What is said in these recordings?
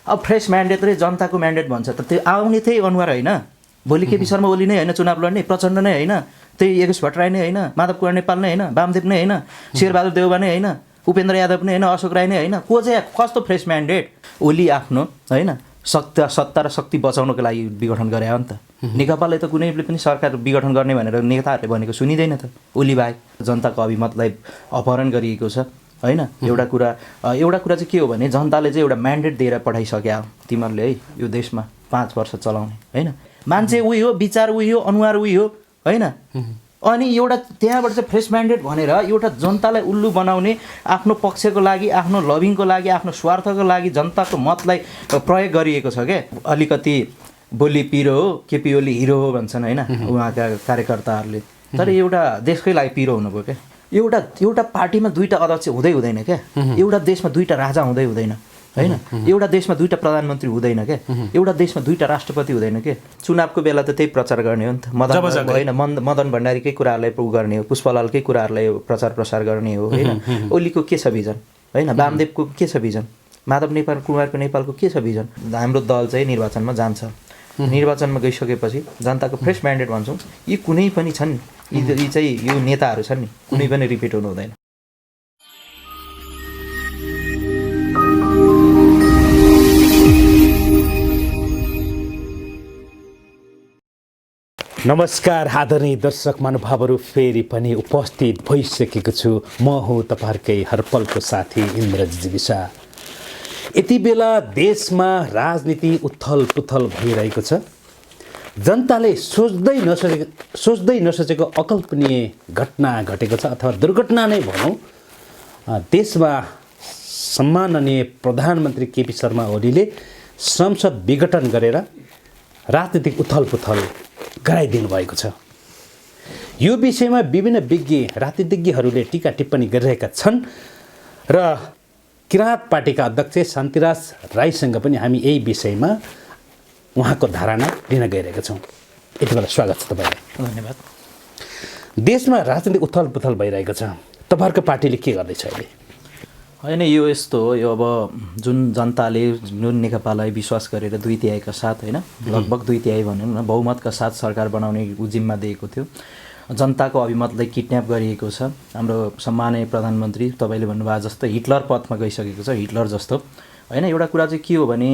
अब fresh mandate र जनताको म्यान्डेट भन्छ त त्यो आउने त्यही अनुहार होइन भोलि केपी शर्मा ओली नै होइन चुनाव लड्ने प्रचण्ड नै होइन त्यही योगेश भट्टराई नै होइन माधव कुमार नेपाल नै होइन वामदेव नै होइन शेरबहादुर देउवा नै होइन उपेन्द्र यादव नै होइन अशोक राई नै होइन को चाहिँ कस्तो फ्रेस म्यान्डेट ओली आफ्नो होइन सत्ता र शक्ति बचाउनको लागि विघटन गरे हो नि त नेकपाले त कुनैले पनि सरकार विघटन गर्ने भनेर नेताहरूले भनेको सुनिँदैन त ओली बाहेक जनताको अभिमतलाई अपहरण गरिएको छ होइन एउटा कुरा चाहिँ के हो भने जनताले चाहिँ एउटा म्यान्डेट दिएर पठाइसक्यो तिमीहरूले है यो देशमा 5 वर्ष चलाउने होइन मान्छे उही हो विचार उही हो अनुहार उही हो होइन अनि एउटा त्यहाँबाट चाहिँ फ्रेस म्यान्डेट भनेर एउटा जनतालाई उल्लु बनाउने आफ्नो पक्षको लागि आफ्नो लभिङको लागि आफ्नो स्वार्थको लागि जनताको मतलाई प्रयोग गरिएको छ क्या अलिकति बोली पिरो हो केपी ओली हिरो हो भन्छन् होइन उहाँका कार्यकर्ताहरूले तर एउटा देशकै लागि पिरो हुनुभयो क्या एउटा पार्टीमा 2टा अध्यक्ष हुँदैन क्या एउटा देशमा 2टा राजा हुँदैन होइन एउटा देशमा 2टा प्रधानमन्त्री हुँदैन क्या एउटा देशमा 2टा राष्ट्रपति हुँदैन क्या चुनावको बेला त त्यही प्रचार गर्ने हो नि त मदन भण्डारीकै कुराहरूलाई गर्ने हो पुष्पलालकै कुराहरूलाई प्रचार प्रसार गर्ने हो होइन ओलीको के छ भिजन होइन वामदेवको के छ भिजन माधव कुमारको नेपालको के छ भिजन हाम्रो दल चाहिँ निर्वाचनमा जान्छ निर्वाचनमा गइसकेपछि जनताको फ्रेस म्यान्डेट भन्छौँ यी कुनै पनि छन् यी चाहिँ यो नेताहरू छन् नि कुनै पनि रिपिट हुनु हुँदैन। नमस्कार आदरणीय दर्शक महानुभावहरू फेरि पनि उपस्थित भइसकेको छु म हो तपाईहरुकै हरपलको साथी इन्द्रजित विसा। यति बेला देशमा राजनीति उथल पुथल भइरहेको छ। जनताले सोच्दै नसोचेको अकल्पनीय घटना घटेको छ अथवा दुर्घटना नै भनौँ। देशमा सम्माननीय प्रधानमन्त्री केपी शर्मा ओलीले संसद विघटन गरेर राजनीतिक उथल पुथल गराइदिनु भएको छ। यो विषयमा विभिन्न राजनीतिज्ञहरूले टीका टिप्पणी गरिरहेका छन् र किराँत पार्टीका अध्यक्ष शान्तिराज राईसँग पनि हामी यही विषयमा उहाँको धारणा लिन गइरहेका छौँ। यति बेला स्वागत छ तपाईँलाई। धन्यवाद। देशमा राजनीतिक उथल पुथल भइरहेको छ, तपाईँहरूको पार्टीले के गर्दैछ अहिले? होइन यो यस्तो हो, यो अब जुन जनताले जुन नेकपालाई विश्वास गरेर 2/3 का साथ होइन लगभग 2/3 भनौँ न बहुमतका साथ सरकार बनाउने जिम्मा दिएको थियो। जनताको अभिमतलाई किडन्याप गरिएको छ। हाम्रो सम्माननीय प्रधानमन्त्री तपाईँले भन्नुभएको जस्तो हिटलर पथमा गइसकेको छ, हिटलर जस्तो होइन। एउटा कुरा चाहिँ के हो भने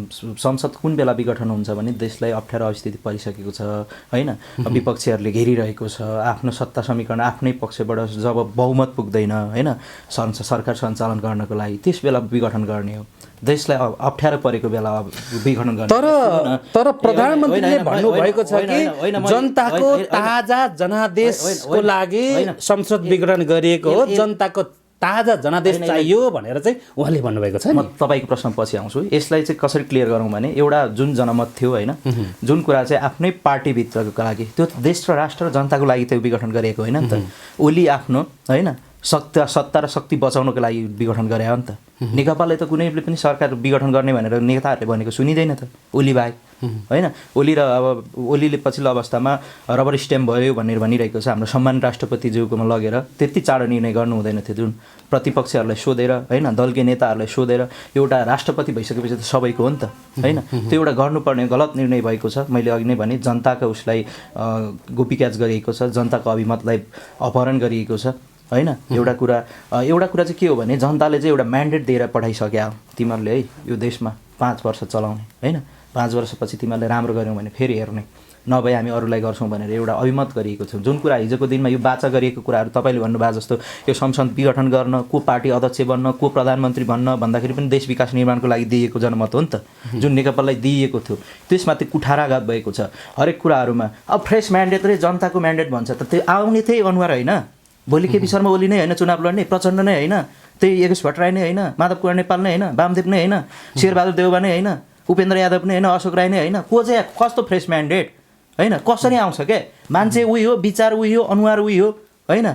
संसद कुन बेला विघटन हुन्छ भने देशलाई अप्ठ्यारो स्थिति परिसकेको छ होइन। विपक्षीहरूले घेरिरहेको छ, आफ्नो सत्ता समीकरण आफ्नै पक्षबाट जब बहुमत पुग्दैन होइन सरकार सञ्चालन गर्नको लागि त्यस बेला विघटन गर्ने हो। देशलाई अप्ठ्यारो परेको बेला विघटन गर्ने। तर प्रधानमन्त्रीले भन्नुभएको छ कि जनताको ताजा जनादेशको लागि संसद विघटन गरिएको हो, जनताको ताजा जनादेश चाहियो भनेर चाहिँ उहाँले भन्नुभएको छ। म तपाईँको प्रश्न पछि आउँछु। यसलाई चाहिँ कसरी क्लियर गरौँ भने एउटा जुन जनमत थियो होइन जुन कुरा चाहिँ आफ्नै पार्टीभित्रको लागि त्यो देश र राष्ट्र र जनताको लागि त्यो विघटन गरिएको होइन नि त। ओली आफ्नो होइन सत्ता र शक्ति बचाउनको लागि विघटन गरे हो नि त। नेकपाले त कुनैले पनि सरकार विघटन गर्ने भनेर नेताहरूले भनेको सुनिँदैन त ओली बाहेक होइन। ओलीले पछिल्लो अवस्थामा रबर स्ट्याम्प भयो भनेर भनिरहेको छ। हाम्रो सम्मान राष्ट्रपतिज्यूकोमा लगेर त्यति चाँडो निर्णय गर्नु हुँदैन थियो। जुन प्रतिपक्षहरूलाई सोधेर होइन दलकै नेताहरूलाई सोधेर एउटा राष्ट्रपति भइसकेपछि त सबैको हो नि त होइन। त्यो एउटा गर्नुपर्ने गलत निर्णय भएको छ। मैले अघि नै भने जनताको उसलाई गोपीक्याच गरिएको छ, जनताको अभिमतलाई अपहरण गरिएको छ होइन। एउटा कुरा चाहिँ के हो भने जनताले चाहिँ एउटा म्यान्डेट दिएर पठाइसक्यो तिमीहरूले है यो देशमा 5 वर्ष चलाउने होइन। 5 वर्षपछि तिमीहरूले राम्रो गर्यौ भने फेरि हेर्ने, नभए हामी अरूलाई गर्छौँ भनेर एउटा अभिमत गरिएको छ। जुन कुरा हिजोको दिनमा यो बाचा गरिएको कुराहरू तपाईँले भन्नुभएको जस्तो यो संसद विघटन गर्न, को पार्टी अध्यक्ष बन्न, को प्रधानमन्त्री बन्न भन्दाखेरि पनि देश विकास निर्माणको लागि दिएको जनमत हो नि त। जुन नेकपालाई दिइएको थियो त्यसमा त्यो कुठाराघात भएको छ हरेक कुराहरूमा। अब फ्रेस म्यान्डेट र जनताको म्यान्डेट भन्छ त त्यो आउने त्यही अनुहार होइन भोलि केपी शर्मा ओली नै होइन चुनाव लड्ने, प्रचण्ड नै होइन, त्यही योगेश भट्टराई नै होइन, माधव कुमार नेपाल नै होइन, वामदेव नै होइन, शेरबहादुर देउवा नै होइन, उपेन्द्र यादव नै होइन, अशोक राई नै होइन। को चाहिँ कस्तो फ्रेस म्यान्डेट होइन कसरी आउँछ क्या? मान्छे उही हो, विचार उही हो, अनुहार उही हो होइन।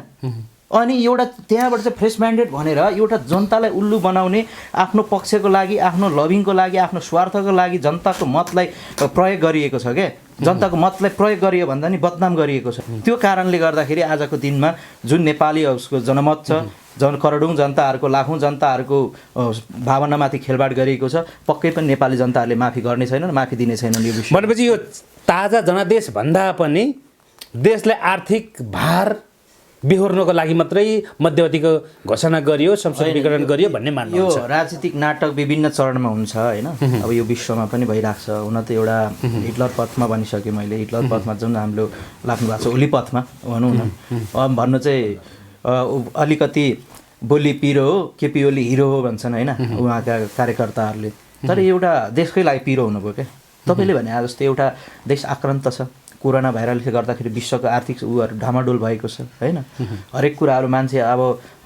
अनि एउटा त्यहाँबाट चाहिँ फ्रेस म्यान्डेट भनेर एउटा जनतालाई उल्लु बनाउने आफ्नो पक्षको लागि आफ्नो लभिङको लागि आफ्नो स्वार्थको लागि जनताको मतलाई प्रयोग गरिएको छ क्या। जनताको मतलाई प्रयोग गरियो भन्दा नि बदनाम गरिएको छ। त्यो कारणले गर्दाखेरि आजको दिनमा जुन नेपाली उसको जनमत छ, करोडौँ जनताहरूको, लाखौँ जनताहरूको भावनामाथि खेलबाड गरिएको छ, पक्कै पनि नेपाली जनताहरूले माफी गर्ने छैनन्, माफी दिने छैनन् यो विषय। भनेपछि यो ताजा जनादेश भन्दा पनि देशलाई आर्थिक भार बिहोर्नको लागि मात्रै मध्यवधिको घोषणा गरियो, संसद विघटन गरियो भन्ने मान्नुहुन्छ? यो राजनीतिक नाटक विभिन्न चरणमा हुन्छ होइन। अब यो विश्वमा पनि भइरहेको छ। हुन त एउटा हिटलर पथमा भनिसकेँ मैले, हिटलर पथमा जुन हाम्रो लाग्नु भएको छ ओली पथमा भनौँ न। अब भन्नु चाहिँ अलिकति बोली पिरो हो, केपी ओली हिरो हो भन्छन् होइन उहाँका कार्यकर्ताहरूले। तर एउटा देशकै लागि पिरो हुनुभयो क्या। तपाईँले भने जस्तो एउटा देश आक्रान्त छ, कोरोना भाइरसले गर्दाखेरि विश्वको आर्थिक उहरू ढामाडोल भएको छ होइन। हरेक कुराहरू मान्छे अब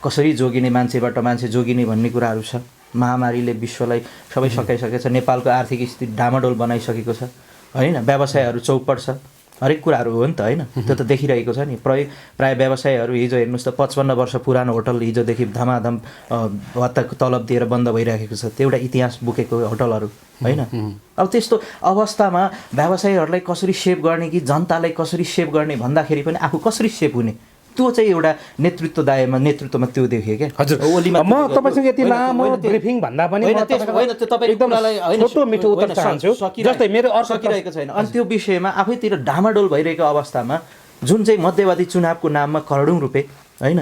कसरी जोगिने, मान्छेबाट मान्छे जोगिने भन्ने कुराहरू छ। महामारीले विश्वलाई सबै सकाइसकेको छ, नेपालको आर्थिक स्थिति डामाडोल बनाइसकेको छ होइन। व्यवसायहरू चौपट छ, हरेक कुराहरू हो नि त होइन। त्यो त देखिरहेको छ नि। प्राय व्यवसायहरू हिजो हेर्नुहोस् त 55 वर्ष पुरानो होटल हिजोदेखि धमाधम भत्ताको तलब दिएर बन्द भइरहेको छ। त्यो एउटा इतिहास बोकेको होटलहरू होइन। अब त्यस्तो अवस्थामा व्यवसायीहरूलाई कसरी सेभ गर्ने कि जनतालाई कसरी सेभ गर्ने भन्दाखेरि पनि आफू कसरी सेभ हुने, त्यो चाहिँ एउटा नेतृत्वमा त्यो देखेँ क्या। हजुर, म तपाईँसँग यति लामो ब्रिफिङ भन्दा पनि छोटो मिठो उत्तर चाहन्छु। जस्तै मेरो सकिरहेको छैन अनि त्यो विषयमा आफैतिर ढामाडोल भइरहेको अवस्थामा जुन चाहिँ मध्यवादी चुनावको नाममा करोडौँ रुपियाँ होइन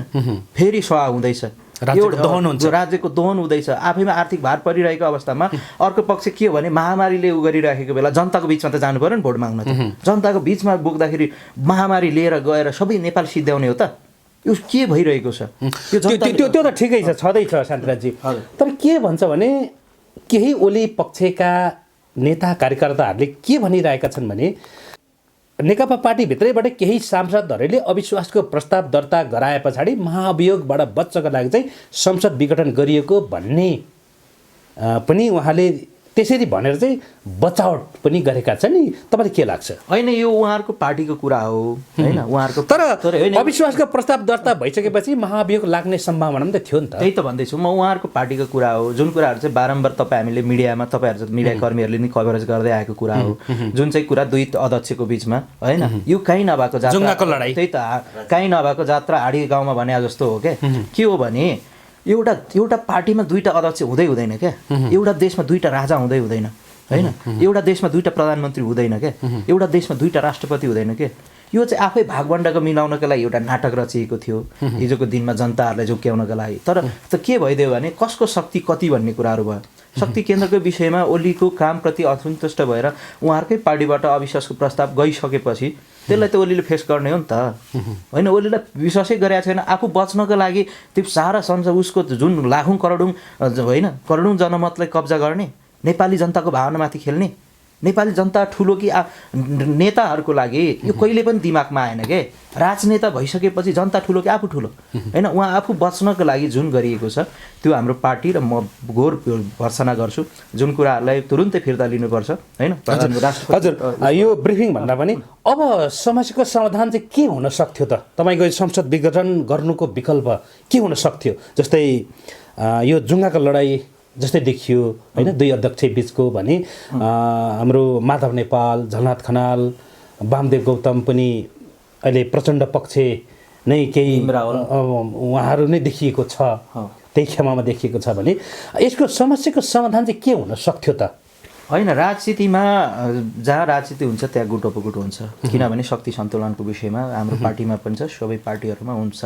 फेरि सहा हुँदैछ, राज्यको दोहन हुँदैछ, आफैमा आर्थिक भार परिरहेको अवस्थामा अर्को पक्ष के हो भने महामारीले उ गरिराखेको बेला जनताको बिचमा त जानु पर्यो नि भोट माग्न। जनताको बिचमा बोक्दाखेरि महामारी लिएर गएर सबै नेपाल सिद्ध्याउने हो त। यो के भइरहेको छ त्यो त ठिकै छ, छँदैछ शान्तिराजजी। तर के भन्छ भने केही ओली पक्षका नेता कार्यकर्ताहरूले के भनिरहेका छन् भने नेकपा पार्टीभित्रैबाट केही सांसदहरूले अविश्वासको प्रस्ताव दर्ता गराए पछाडि महाअभियोगबाट बच्चको लागि चाहिँ संसद विघटन गरिएको भन्ने पनि उहाँले त्यसरी भनेर चाहिँ बचावट पनि गरेका छन् नि। तपाईँलाई के लाग्छ? होइन, यो उहाँहरूको पार्टीको कुरा हो होइन, उहाँहरूको। तर अविश्वासको प्रस्ताव दर्ता भइसकेपछि महाअभियोग लाग्ने सम्भावना पनि त थियो नि त। त्यही त भन्दैछु म, उहाँहरूको पार्टीको कुरा हो। जुन कुराहरू चाहिँ बारम्बार हामीले मिडियामा तपाईँहरू मिडिया कर्मीहरूले नि कभरेज गर्दै आएको कुरा हो। जुन चाहिँ कुरा दुई अध्यक्षको बिचमा होइन, यो कहीँ नभएको जुङ्गाको लडाइँ, त्यही त कहीँ नभएको जात्रा हाडी गाउँमा भने जस्तो हो क्या। के हो भने एउटा पार्टीमा दुईटा अध्यक्ष हुँदैन क्या। एउटा देशमा दुईटा राजा हुँदैन होइन। एउटा देशमा दुईटा प्रधानमन्त्री हुँदैन क्या। एउटा देशमा दुईटा राष्ट्रपति हुँदैन क्या। यो चाहिँ आफै भागवण्डाको मिलाउनको लागि एउटा नाटक रचिएको थियो हिजोको दिनमा जनताहरूलाई झुक्क्याउनको लागि। तर के भइदियो भने कसको शक्ति कति भन्ने कुराहरू भयो। शक्ति केन्द्रको विषयमा ओलीको कामप्रति असन्तुष्ट भएर उहाँहरूकै पार्टीबाट अविश्वासको प्रस्ताव गइसकेपछि त्यसलाई त ओलीले फेस गर्ने हो नि त होइन। ओलीलाई विश्वासै गरेको छैन। आफू बच्नको लागि त्यो सारा संसद उसको जुन लाखौँ करोडौँ होइन करोडौँ जनमतलाई कब्जा गर्ने, नेपाली जनताको भावनामाथि खेल्ने, नेपाली जनता ठुलो कि नेताहरूको लागि यो कहिले पनि दिमागमा आएन के। राजनेता भइसकेपछि जनता ठुलो कि आफू ठुलो होइन। उहाँ आफू बच्नको लागि जुन गरिएको छ त्यो हाम्रो पार्टी र म घोर भर्सना गर्छु। जुन कुराहरूलाई तुरुन्तै फिर्ता लिनुपर्छ होइन। हजुर, यो ब्रिफिङ भन्दा पनि अब समस्याको समाधान चाहिँ के हुन सक्थ्यो त? तपाईँको संसद विघटन गर्नुको विकल्प के हुन सक्थ्यो? जस्तै यो जुङ्गाको लडाइँ जस्तै देखियो होइन, दुई अध्यक्ष बिचको भने हाम्रो माधव नेपाल, झलनाथ खनाल, वामदेव गौतम पनि अहिले प्रचण्ड पक्ष नै केही उहाँहरू नै देखिएको छ, त्यही खेमामा देखिएको छ भने यसको समस्याको समाधान चाहिँ के हुन सक्थ्यो त? होइन, राजनीतिमा जहाँ राजनीति हुन्छ त्यहाँ गुटोपगुट हुन्छ। किनभने शक्ति सन्तुलनको विषयमा हाम्रो पार्टीमा पनि छ, सबै पार्टीहरूमा हुन्छ।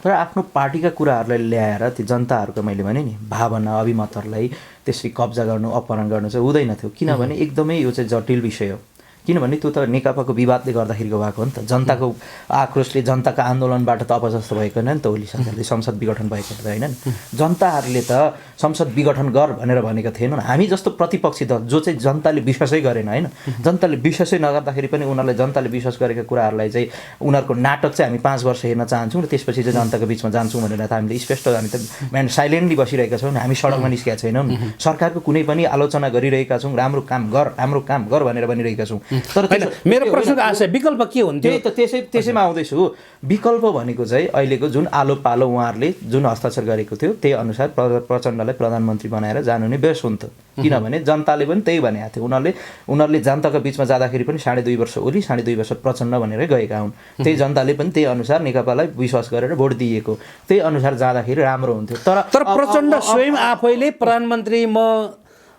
तर आफ्नो पार्टीका कुराहरूलाई ल्याएर त्यो जनताहरूको मैले भने नि भावना अभिमतहरूलाई त्यसरी कब्जा गर्नु, अपहरण गर्नु चाहिँ हुँदैन थियो। किनभने एकदमै यो चाहिँ जटिल विषय हो। किनभने त्यो त नेकपाको विवादले गर्दाखेरिको भएको हो नि त। जनताको आक्रोशले, जनताको आन्दोलनबाट त अपजस्त भएको होइन नि त ओली सरकारले, संसद विघटन भएको त होइन नि। जनताहरूले त संसद विघटन गर भनेर भनेका थिएनन्। हामी जस्तो प्रतिपक्षी दल जो चाहिँ जनताले विश्वासै गरेन होइन, जनताले विश्वासै नगर्दाखेरि पनि उनीहरूले जनताले विश्वास गरेका कुराहरूलाई चाहिँ उनीहरूको नाटक चाहिँ हामी 5 वर्ष हेर्न चाहन्छौँ र त्यसपछि चाहिँ जनताको बिचमा जान्छौँ भनेर त हामीले स्पष्ट, हामी त साइलेन्टली बसिरहेका छौँ, हामी सडकमा निस्केका छैनौँ, सरकारको कुनै पनि आलोचना गरिरहेका छौँ, राम्रो काम गर भनेर भनिरहेका छौँ। तर होइन मेरो प्रश्नको आशय विकल्प के हुन्थ्यो त्यसैमा आउँदैछु। विकल्प भनेको चाहिँ अहिलेको जुन आलो पालो उहाँहरूले जुन हस्ताक्षर गरेको थियो त्यही अनुसार प्रचण्डलाई प्रधानमन्त्री बनाएर जानु नै बेस हुन्थ्यो। किनभने जनताले पनि त्यही भनेको थियो। उनीहरूले जनताको बिचमा जाँदाखेरि पनि 2.5 वर्ष ओली 2.5 वर्ष प्रचण्ड भनेरै गएका हुन्। त्यही जनताले पनि त्यही अनुसार नेकपालाई विश्वास गरेर भोट दिएको, त्यही अनुसार जाँदाखेरि राम्रो हुन्थ्यो। तर प्रचण्ड स्वयं आफैले प्रधानमन्त्री म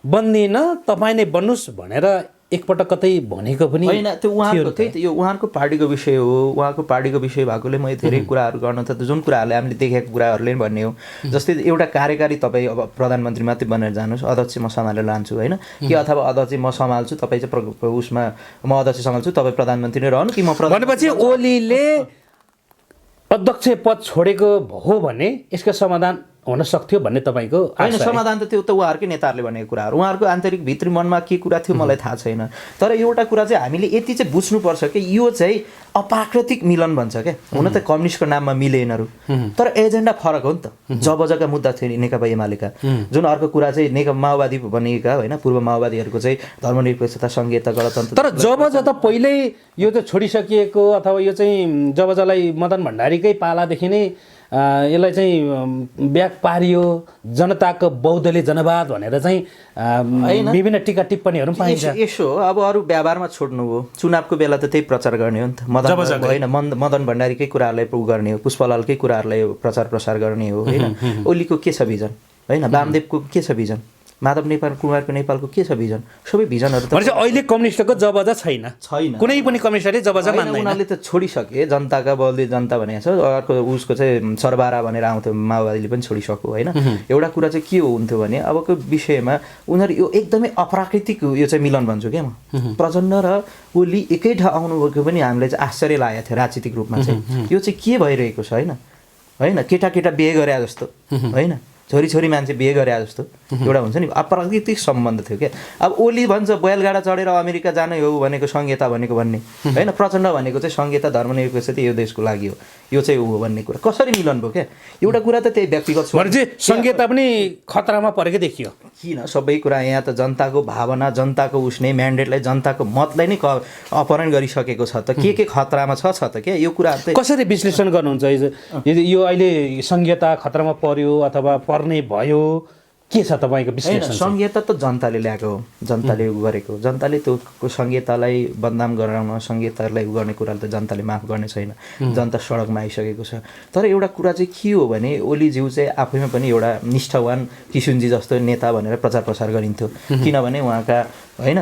बन्दिनँ तपाईँ नै बन्नुहोस् भनेर एकपटक कतै भनेको पनि होइन। त्यो उहाँको त्यही त यो उहाँको पार्टीको विषय हो। उहाँको पार्टीको विषय भएकोले मैले धेरै कुराहरू गर्न त जुन कुराहरूले हामीले देखेको कुराहरूले भन्ने हो। जस्तै एउटा कार्यकारी तपाईँ अब प्रधानमन्त्री मात्रै बनेर जानुहोस्, अध्यक्ष म सम्हालेर लान्छु होइन कि, अथवा अध्यक्ष म सम्हाल्छु तपाईँ चाहिँ उसमा म अध्यक्ष सम्हाल्छु तपाईँ प्रधानमन्त्री नै रहनु कि म भनेपछि ओलीले अध्यक्ष पद छोडेको हो भने यसको समाधान हुन सक्थ्यो भन्ने तपाईँको होइन। समाधान त त्यो त उहाँहरूकै नेताहरूले भनेको कुराहरू, उहाँहरूको आन्तरिक भित्री मनमा के कुरा थियो मलाई थाहा छैन। तर एउटा कुरा चाहिँ हामीले यति चाहिँ बुझ्नुपर्छ कि यो चाहिँ अप्राकृतिक मिलन भन्छ क्या। हुन त कम्युनिस्टको नाममा मिले यिनीहरू, तर एजेन्डा फरक हो नि त। जबजका मुद्दा थियो नेकपा एमालेका, जुन अर्को कुरा चाहिँ नेकपा माओवादी बनिएका होइन, पूर्व माओवादीहरूको चाहिँ धर्मनिरपेक्षता संहिता गणतन्त्र। तर जबज त पहिल्यै यो त छोडिसकिएको अथवा यो चाहिँ जबजलाई मदन भण्डारीकै पालादेखि नै यसलाई चाहिँ ब्याक पारियो, जनताको बौद्धले जनवाद भनेर चाहिँ विभिन्न टिका टिप्पणीहरू पनि पाइन्छ। यसो अब अरू व्यवहारमा छोड्नु हो, चुनावको बेला त त्यही प्रचार गर्ने हो नि त। होइन मदन भण्डारीकै कुराहरूलाई उ गर्ने हो, पुष्पलालकै कुराहरूलाई प्रचार प्रसार गर्ने हो होइन। ओलीको के छ भिजन होइन, वामदेवको के छ भिजन, माधव कुमारको नेपालको के छ भिजन, सबै भिजनहरू त अहिले कम्युनिस्टको जबजा छैन। कुनै पनि कम्युनिस्टले जबजा मान्दैन। उनीहरूले त छोडिसके, जनताका बलले जनता भनेको छ। अर्को उसको चाहिँ सरबारा भनेर आउँथ्यो, माओवादीले पनि छोडिसक्यो होइन। एउटा कुरा चाहिँ के हुन्थ्यो भने अबको विषयमा उनीहरू यो एकदमै अप्राकृतिक यो चाहिँ मिलन भन्छु क्या म। प्रचण्ड र ओली एकै ठाउँ आउनुभएको पनि हामीलाई चाहिँ आश्चर्य लागेको थियो राजनीतिक रूपमा चाहिँ। यो चाहिँ के भइरहेको छ होइन, होइन केटा बिहे गरे जस्तो होइन, छोरी मान्छे बिहे गरे जस्तो एउटा हुन्छ नि अप्राकृतिक सम्बन्ध थियो क्या। अब ओली भन्छ बैलगाडा चढेर अमेरिका जानै हो भनेको संहिता भनेको भन्ने होइन, प्रचण्ड भनेको चाहिँ संहिता धर्मनिरपेक्षता यो देशको लागि हो, यो चाहिँ हो भन्ने कुरा कसरी मिलन भयो क्या। एउटा कुरा त त्यही व्यक्तिगत संहिता पनि खतरामा परेको देखियो। किन सबै कुरा यहाँ त जनताको भावना, जनताको उसने म्यान्डेटलाई, जनताको मतलाई नै अपहरण गरिसकेको छ त के खतरामा छ त क्या। यो कुरा कसरी विश्लेषण गर्नुहुन्छ यो अहिले संहिता खतरामा पर्यो अथवा पर्ने भयो, के छ तपाईँको विश्लेषण? संहिता त जनताले ल्याएको हो, जनताले उ गरेको, जनताले त्यो संहितालाई बदनाम गराउन, संहितालाई उ गर्ने कुराले त जनताले माफ गर्ने छैन। जनता सडकमा आइसकेको छ। तर एउटा कुरा चाहिँ के हो भने ओलीज्यू चाहिँ आफैमा पनि एउटा निष्ठावान किसुनजी जस्तो नेता भनेर प्रचार प्रसार गरिन्थ्यो। किनभने उहाँका होइन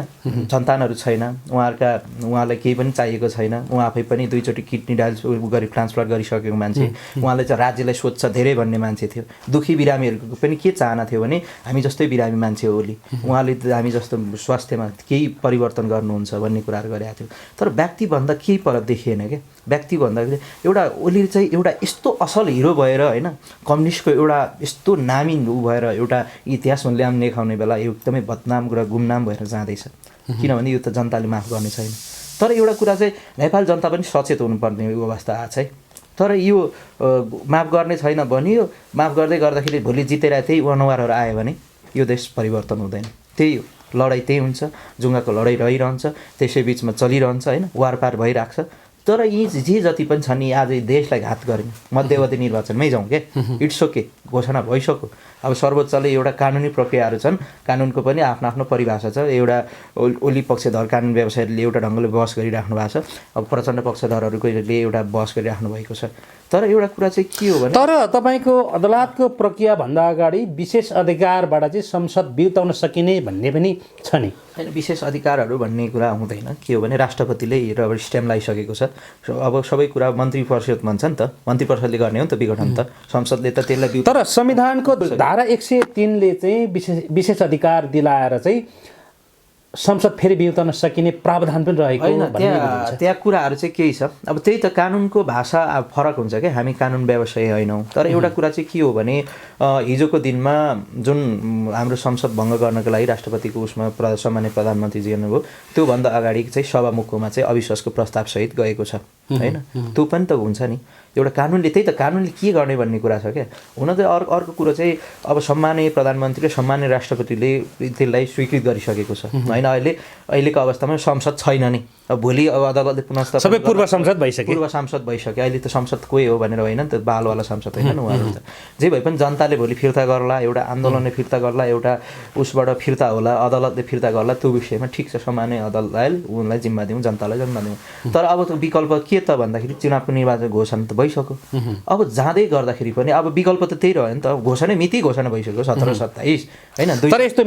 सन्तानहरू छैन, उहाँलाई केही पनि चाहिएको छैन। उहाँ आफै पनि 2 चोटि किडनी ट्रान्सप्लान्ट गरिसकेको मान्छे, उहाँले चाहिँ राज्यलाई सोध्छ धेरै भन्ने मान्छे थियो। दुखी बिरामीहरूको पनि के चाहना थियो भने हामी जस्तै बिरामी मान्छे हो ओली, उहाँले हामी जस्तो स्वास्थ्यमा केही परिवर्तन गर्नुहुन्छ भन्ने कुराहरू गरेको थियो। तर व्यक्तिभन्दा केही पर देखिएन क्या। व्यक्तिभन्दा एउटा ओली चाहिँ एउटा यस्तो असल हिरो भएर होइन, कम्युनिस्टको एउटा यस्तो नामी उ भएर एउटा इतिहासमा ल्याम देखाउने बेला एकदमै बदनाम र गुमनाम भएर जाँदैछ। किनभने यो त जनताले माफ गर्ने छैन। तर एउटा कुरा चाहिँ नेपाल जनता पनि सचेत हुनुपर्ने अवस्था आएको छ है। तर यो माफ गर्ने छैन भनियो, माफ गर्दै गर्दाखेरि भोलि जितेर त्यही अनुहारहरू आयो भने यो देश परिवर्तन हुँदैन। त्यही हो, लडाइँ त्यही हुन्छ, जुङ्गाको लडाइँ रहिरहन्छ, त्यसै बिचमा चलिरहन्छ होइन, वारपार भइरहेको छ। तर यी जे जति पनि छन् यी आज देशलाई घात गर्ने मध्यवर्ती निर्वाचनमै जाउँ क्या। इट्स ओके, घोषणा भइसक्यो। अब सर्वोच्चले एउटा कानुनी प्रक्रियाहरू छन्, कानुनको पनि आफ्नो आफ्नो परिभाषा छ। एउटा ओली पक्षधर कानुन व्यवसायीले एउटा ढङ्गले बहस गरिराख्नु भएको छ, अब प्रचण्ड पक्षधरहरूले एउटा बहस गरिराख्नु भएको छ। तर एउटा कुरा चाहिँ के हो भने तर तपाईँको अदालतको प्रक्रियाभन्दा अगाडि विशेष अधिकारबाट चाहिँ संसद बिउताउन सकिने भन्ने पनि छ नि? होइन, विशेष अधिकारहरू भन्ने कुरा हुँदैन। के हो भने राष्ट्रपतिले रबर स्ट्याम्प लगाइसकेको छ। अब सबै कुरा मन्त्री परिषद भन्छ नि त, मन्त्री परिषदले गर्ने हो नि त विघटन त, संसदले त त्यसलाई। तर संविधानको धारा 103 ले चाहिँ विशेष अधिकार दिलाएर चाहिँ संसद फेरि बिउताउन सकिने प्रावधान पनि रहेको होइन। त्यहाँ कुराहरू चाहिँ केही छ। अब त्यही त कानुनको भाषा फरक हुन्छ क्या, हामी कानुन व्यवसायी होइनौँ। तर एउटा कुरा चाहिँ के हो भने हिजोको दिनमा जुन हाम्रो संसद भङ्ग गर्नको लागि राष्ट्रपतिको उसमा सामान्य प्रधानमन्त्री जिर्नुभयो, त्योभन्दा अगाडि चाहिँ सभामुखमा चाहिँ अविश्वासको प्रस्तावसहित गएको छ। होइन, त्यो पनि त हुन्छ नि। एउटा कानुनले त्यही त कानुनले के गर्ने भन्ने कुरा छ क्या। हुन त अर्को कुरो चाहिँ अब सम्मानीय प्रधानमन्त्री र सम्मानीय राष्ट्रपतिले त्यसलाई स्वीकृत गरिसकेको छ होइन। अहिलेको अवस्थामा संसद छैन नि, अब भोलि अब अदालतले पुनः सबै पूर्व सांसद भइसक्यो, पूर्व सांसद भइसक्यो। अहिले त संसद कोही हो भनेर होइन नि त, बालवाला सांसद होइन उहाँहरू त। जे भए पनि जनताले भोलि फिर्ता गर्ला, एउटा आन्दोलनले फिर्ता गर्ला, एउटा उसबाट फिर्ता होला, अदालतले फिर्ता गर्ला, त्यो विषयमा ठिक छ, सम्मानीय अदालतलाई उनलाई जिम्मा दिउँ, जनतालाई जिम्मा दिउँ। तर अब त्यो विकल्प के त भन्दाखेरि चुनावको निर्वाचन घोषणा त भइसक्यो। अब जाँदै गर्दाखेरि पनि अब विकल्प त त्यही रह्यो नि त, घोषणा मिति घोषणा भइसक्यो 17-27 होइन। तर यस्तो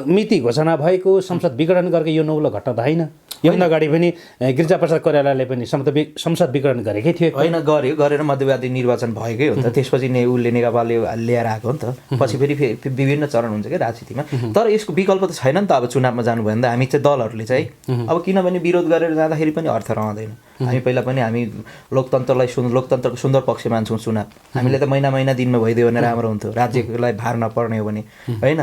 मिति घोषणा भएको संसद विघटन गरेको यो नौलो घटना त होइन। योभन्दा अगाडि पनि गिरिजाप्रसाद कोइरालाले पनि संसद विघटन गरेकै थियो होइन, गरेर मध्यवादी निर्वाचन भएकै हो नि त। त्यसपछि उसले नेकपाले ल्याएर आएको हो नि त। पछि फेरि विभिन्न चरण हुन्छ क्या राजनीतिमा। तर यसको विकल्प त छैन नि त। अब चुनावमा जानुभयो भने त हामी चाहिँ दलहरूले चाहिँ अब किनभने विरोध गरेर जाँदाखेरि पनि अर्थ रहँदैन। हामी पहिला पनि हामी लोकतन्त्रको सुन्दर पक्ष मान्छौँ चुनाव। हामीले त महिना दिनमा भइदियो भने राम्रो हुन्थ्यो, राज्यलाई भार नपर्ने हो भने होइन,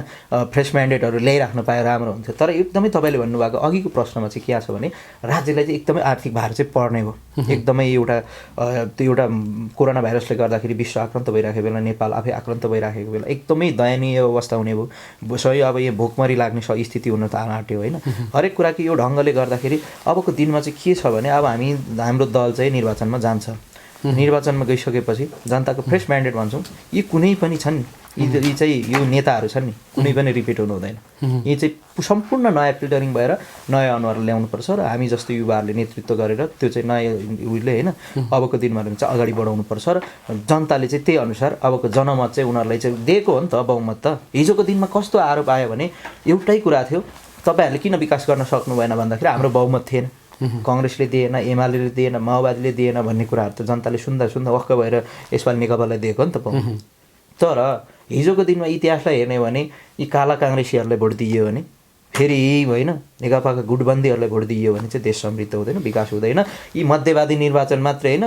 फ्रेस म्यान्डेटहरू ल्याइराख्नु पाए राम्रो हुन्थ्यो। तर एकदमै तपाईँले भन्नुभएको अघिको प्रश्नमा चाहिँ के छ भने राज्यलाई चाहिँ एकदमै आर्थिक भार चाहिँ पर्ने हो एकदमै। त्यो एउटा कोरोना भाइरसले गर्दाखेरि विश्व आक्रान्त भइराखेको बेला, नेपाल आफै आक्रान्त भइराखेको बेला एकदमै दयनीय अवस्था हुने भयो। सही अब यो भोकमरी लाग्ने स्थिति हुन त आँट्यो होइन। हरेक कुराको यो ढङ्गले गर्दाखेरि अबको दिनमा चाहिँ के छ भने अब हाम्रो दल चाहिँ निर्वाचनमा जान्छ। निर्वाचनमा गइसकेपछि जनताको फ्रेस म्यान्डेट भन्छौँ, यी कुनै पनि छन्, यी चाहिँ यो नेताहरू छन् नि, कुनै पनि रिपिट हुनु हुँदैन। यी चाहिँ सम्पूर्ण नयाँ फिल्टरिङ भएर नयाँ अनुहार ल्याउनुपर्छ र हामी जस्तो युवाहरूले नेतृत्व गरेर त्यो चाहिँ नयाँ उहिले होइन अबको दिनमा चाहिँ अगाडि बढाउनुपर्छ। र जनताले चाहिँ त्यही अनुसार अबको जनमत चाहिँ उनीहरूलाई चाहिँ दिएको हो नि त बहुमत त। हिजोको दिनमा कस्तो आरोप आयो भने एउटै कुरा थियो, तपाईँहरूले किन विकास गर्न सक्नु भएन भन्दाखेरि हाम्रो बहुमत थिएन, काङ्ग्रेसले दिएन, एमाले दिएन, माओवादीले दिएन भन्ने कुराहरू त जनताले सुन्दा वक्क भएर यसपालि नेकपालाई दिएको नि त बहुमत। तर हिजोको दिनमा इतिहासलाई हेर्ने भने यी काला काङ्ग्रेसीहरूलाई भोट दिइयो भने, फेरि होइन नेकपाका गुटबन्दीहरूलाई भोट दिइयो भने चाहिँ देश समृद्ध हुँदैन, विकास हुँदैन। यी मध्यवादी निर्वाचन मात्रै होइन,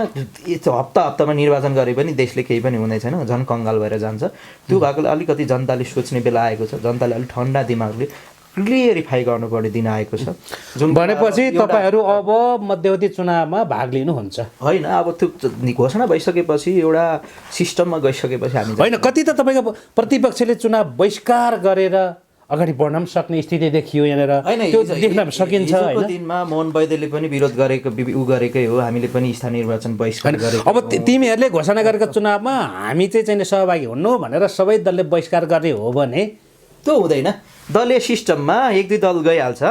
हप्तामा निर्वाचन गरे पनि देशले केही पनि हुँदै छैन, झन् कङ्गाल भएर जान्छ। त्यो भएकोले अलिकति जनताले सोच्ने बेला आएको छ। जनताले अलिक ठन्डा दिमागले क्लियरिफाई गर्नुपर्ने दिन आएको छ। जुन भनेपछि तपाईँहरू अब मध्यवर्ती चुनावमा भाग लिनुहुन्छ होइन। अब त्यो घोषणा भइसकेपछि एउटा सिस्टममा गइसकेपछि हामी होइन, कति त तपाईँको प्रतिपक्षले चुनाव बहिष्कार गरेर अगाडि बढ्न पनि सक्ने स्थिति देखियो यहाँनिर, त्यो देख्न सकिन्छ होइन। दिनमा मोहन वैद्यले पनि विरोध गरेको गरेकै हो, हामीले पनि स्थानीय निर्वाचन बहिष्कार गरेको। अब तिमीहरूले घोषणा गरेको चुनावमा हामी चाहिँ सहभागी हुनु भनेर सबै दलले बहिष्कार गर्ने हो भने त्यो हुँदैन। दलीय सिस्टममा एक दुई दल गइहाल्छ।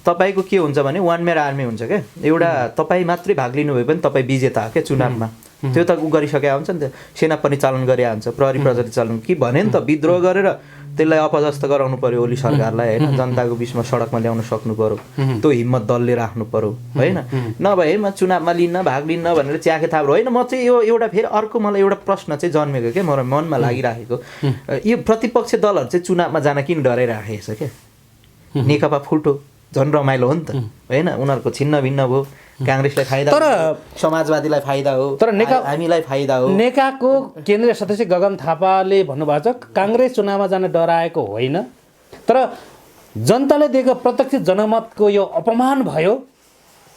तपाईँको के हुन्छ भने वान म्यान आर्मी हुन्छ क्या, एउटा तपाईँ मात्रै भाग लिनुभयो भने तपाईँ विजेता हो क्या चुनावमा। त्यो त गरिसकेका हुन्छ नि त, सेना पनि चलन गरिहाल्छ, हुन्छ प्रहरी प्रजाति चलन कि भने नि त विद्रोह गरेर त्यसलाई अपदस्थ गराउनु पर्यो ओली सरकारलाई होइन। जनताको बिचमा सडकमा ल्याउन सक्नु पर्यो, त्यो हिम्मत दलले राख्नु पर्यो होइन। नभए म चुनावमा भाग लिन्न भनेर च्याखे थाप होइन। म चाहिँ यो एउटा फेरि अर्को मलाई एउटा प्रश्न चाहिँ जन्मेको क्या मेरो मनमा लागिराखेको, यो प्रतिपक्ष दलहरू चाहिँ चुनावमा जान किन डराइराखेको छ क्या। नेकपा फुल्टो झन् रमाइलो हो नि त होइन, उनीहरूको छिन्न भिन्न भयो, काङ्ग्रेसलाई फाइदा तर समाजवादीलाई फाइदा हो, तर हामीलाई फाइदा हो। नेकाको केन्द्रीय सदस्य गगन थापाले भन्नुभएको छ काङ्ग्रेस चुनावमा जान डराएको होइन, तर जनताले दिएको प्रत्यक्ष जनमतको यो अपमान भयो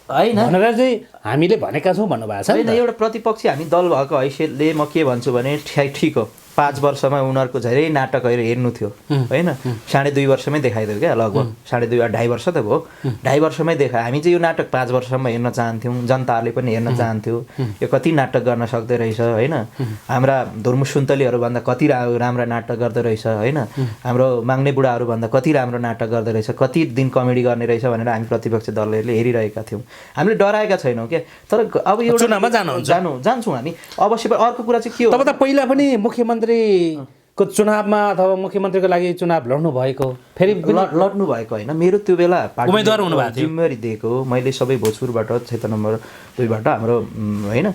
होइन भनेर चाहिँ हामीले भनेका छौँ भन्नुभएको छ। होइन, एउटा प्रतिपक्षी हामी दल भएको हैसियतले म के भन्छु भने ठिक हो, 5 वर्षमा उनीहरूको धेरै नाटकहरू हेर्नु थियो होइन। 2.5 वर्षमै देखाइदियो क्या, लगभग 2.5 वर्ष त भयो, 2.5 वर्षमै देखायो। हामी चाहिँ यो नाटक 5 वर्षमा हेर्न चाहन्थ्यौँ, जनताहरूले पनि हेर्न चाहन्थ्यो यो कति नाटक गर्न सक्दो रहेछ होइन। हाम्रा धुर्मु सुन्तलीहरूभन्दा कति राम्रा नाटक गर्दो रहेछ होइन, हाम्रो माग्ने बुढाहरूभन्दा कति राम्रो नाटक गर्दो रहेछ, कति दिन कमेडी गर्ने रहेछ भनेर हामी प्रतिपक्ष दलहरूले हेरिरहेका थियौँ। हामीले डराएका छैनौँ क्या। तर अब यो चुनावमा जान्छौँ हामी अवश्य। अर्को कुरा चाहिँ के हो, तपाईँ त पहिला पनि मुख्यमन्त्रीको चुनावमा अथवा मुख्यमन्त्रीको लागि चुनाव लड्नु भएको, फेरि लड्नु भएको होइन, मेरो त्यो बेला उम्मेदवार हुनुभएको थियो, जिम्मेवारी दिएको मैले सबै भोजपुरबाट क्षेत्र नम्बर 2बाट हाम्रो होइन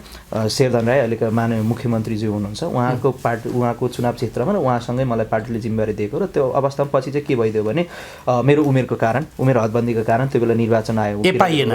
शेरधन राई अहिलेका माननीय मुख्यमन्त्रीज्यू हुनुहुन्छ, उहाँको उहाँको चुनाव क्षेत्रमा र उहाँसँगै मलाई पार्टीले जिम्मेवारी दिएको। र त्यो अवस्थामा पछि चाहिँ के भइदियो भने मेरो उमेरको कारण, उमेर हदबन्दीको कारण त्यो बेला निर्वाचन आयो,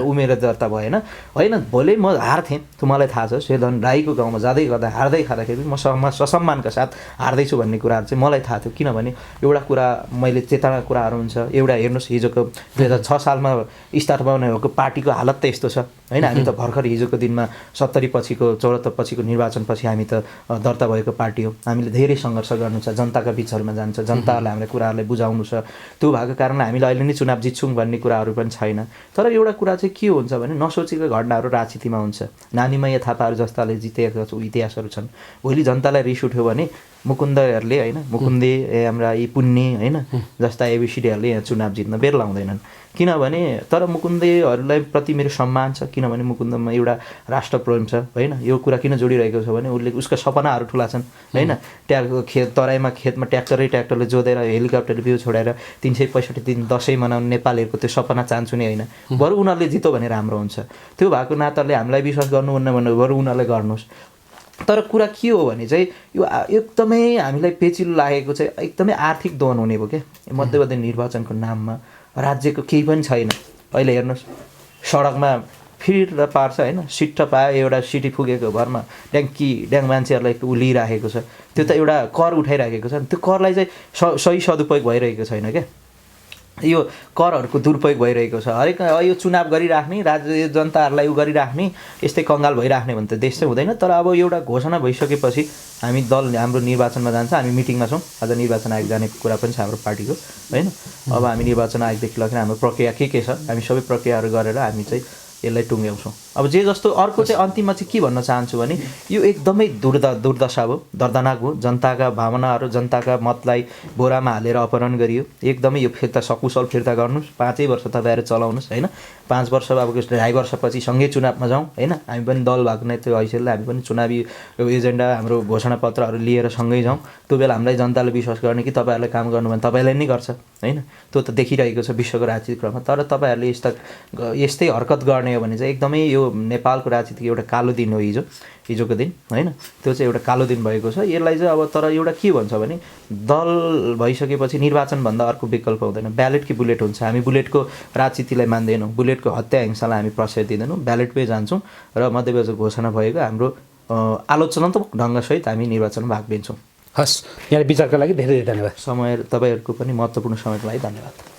उमेर दर्ता भएन होइन। भोलि म हार्थेँ, त्यो मलाई थाहा छ। शेरधन राईको गाउँमा जाँदै गर्दा हार्दै खाँदाखेरि म ससम्मानका साथ हार्दैछु भन्ने भन्ने कुराहरू चाहिँ मलाई थाहा थियो। किनभने एउटा कुरा मैले चेतना कुराहरू हुन्छ, एउटा हेर्नुहोस् हिजोको 2006 सालमा स्थापना भएको पार्टीको हालत त यस्तो छ होइन। हामी त भर्खर हिजोको दिनमा 70 पछिको 74 पछिको निर्वाचनपछि हामी त दर्ता भएको पार्टी हो। हामीले धेरै सङ्घर्ष गर्नु छ, जनताका बिचहरूमा जान्छ, जनताहरूले हाम्रो कुराहरूलाई बुझाउनु छ। त्यो भएको कारणले हामीले अहिले नै चुनाव जित्छौँ भन्ने कुराहरू पनि छैन। तर एउटा कुरा चाहिँ के हुन्छ भने नसोचेको घटनाहरू राजनीतिमा हुन्छ। नानीमय थापाहरू जस्ताले जितेका इतिहासहरू छन्। भोलि जनतालाई रिस उठ्यो भने मुकुन्दहरूले होइन, मुकुन्दे हाम्रा यी पुण्य होइन जस्ता एबिसिडीहरूले यहाँ चुनाव जित्न बेर लाउँदैनन्। किनभने तर मुकुन्दहरूलाई प्रति मेरो सम्मान छ, किनभने मुकुन्दमा एउटा राष्ट्र प्रेम छ होइन। यो कुरा किन जोडिरहेको छ भने उसले उसका सपनाहरू ठुला छन् होइन। तराईमा खेतमा ट्र्याक्टरले जोतेर हेलिकप्टर भ्यू छोडेर 365 दिन दसैँ मनाउने नेपालीहरूको त्यो सपना चाहन्छु नि होइन। बरु उनीहरूले जितो भने राम्रो हुन्छ। त्यो भएको नाताले हामीलाई विश्वास गर्नुहुन्न भने बरु उनीहरूले गर्नुहोस्। तर कुरा के हो भने चाहिँ यो एकदमै हामीलाई पेचिलो लागेको चाहिँ एकदमै आर्थिक दोहन हुने भयो क्या मध्यवर्ती निर्वाचनको नाममा। राज्यको केही पनि छैन। अहिले हेर्नुहोस् सडकमा फिर पार्छ होइन, सिट्ट पायो एउटा सिटी पुगेको भरमा ड्याङ मान्छेहरूलाई उलिराखेको छ। त्यो त एउटा कर उठाइराखेको छ। त्यो करलाई चाहिँ सही सदुपयोग भइरहेको छैन क्या। यो करहरूको दुरुपयोग भइरहेको छ। हरेक यो चुनाव गरिराख्ने राज्य जनताहरूलाई उ गरिराख्ने यस्तै कङ्गाल भइराख्ने भने त देश चाहिँ हुँदैन। तर अब एउटा घोषणा भइसकेपछि हामी दल हाम्रो निर्वाचनमा जान्छ। हामी मिटिङमा छौँ। आज निर्वाचन आयोग जाने कुरा पनि छ हाम्रो पार्टीको होइन। अब हामी निर्वाचन आयोगदेखि लगेर हाम्रो प्रक्रिया के छ हामी सबै प्रक्रियाहरू गरेर हामी चाहिँ यसलाई टुङ्ग्याउँछौँ। अब जे जस्तो अर्को चाहिँ अन्तिममा चाहिँ के भन्न चाहन्छु भने यो एकदमै दुर्दशा भयो, दर्दनाक हो। जनताका भावनाहरू जनताका मतलाई बोरामा हालेर अपहरण गरियो। एकदमै यो फिर्ता सकुशल फिर्ता गर्नुहोस्। 5 वर्ष तपाईँहरू चलाउनुहोस् होइन। 5 वर्ष अब 2.5 वर्षपछि सँगै चुनावमा जाउँ होइन। हामी पनि दल भएको नै त्यो हैसियतले हामी पनि चुनावी एजेन्डा हाम्रो घोषणापत्रहरू लिएर सँगै जाउँ। त्यो बेला हामीलाई जनताले विश्वास गर्ने कि तपाईँहरूले काम गर्नु भने तपाईँले नै गर्छ होइन। त्यो त देखिरहेको छ विश्वको राजनीतिक क्रममा। तर तपाईँहरूले यस्तै हरकत गर्ने हो भने चाहिँ एकदमै यो नेपालको राजनीतिको एउटा कालो दिन हो हिजोको दिन होइन। त्यो चाहिँ एउटा कालो दिन भएको छ। यसलाई चाहिँ अब तर एउटा के भन्छ भने दल भइसकेपछि निर्वाचनभन्दा अर्को विकल्प हुँदैन। ब्यालेट कि बुलेट हुन्छ। हामी बुलेटको राजनीतिलाई मान्दैनौँ, बुलेटको हत्या हिंसालाई हामी प्रश्रय दिँदैनौँ। ब्यालेटमै जान्छौँ र मध्यवर्ती घोषणा भएको हाम्रो आलोचनात्मक ढङ्गसहित हामी निर्वाचनमा भाग लिन्छौँ। हस्, यहाँ विचारका लागि धेरै धेरै धन्यवाद। समय तपाईँहरूको पनि महत्त्वपूर्ण समयको लागि धन्यवाद।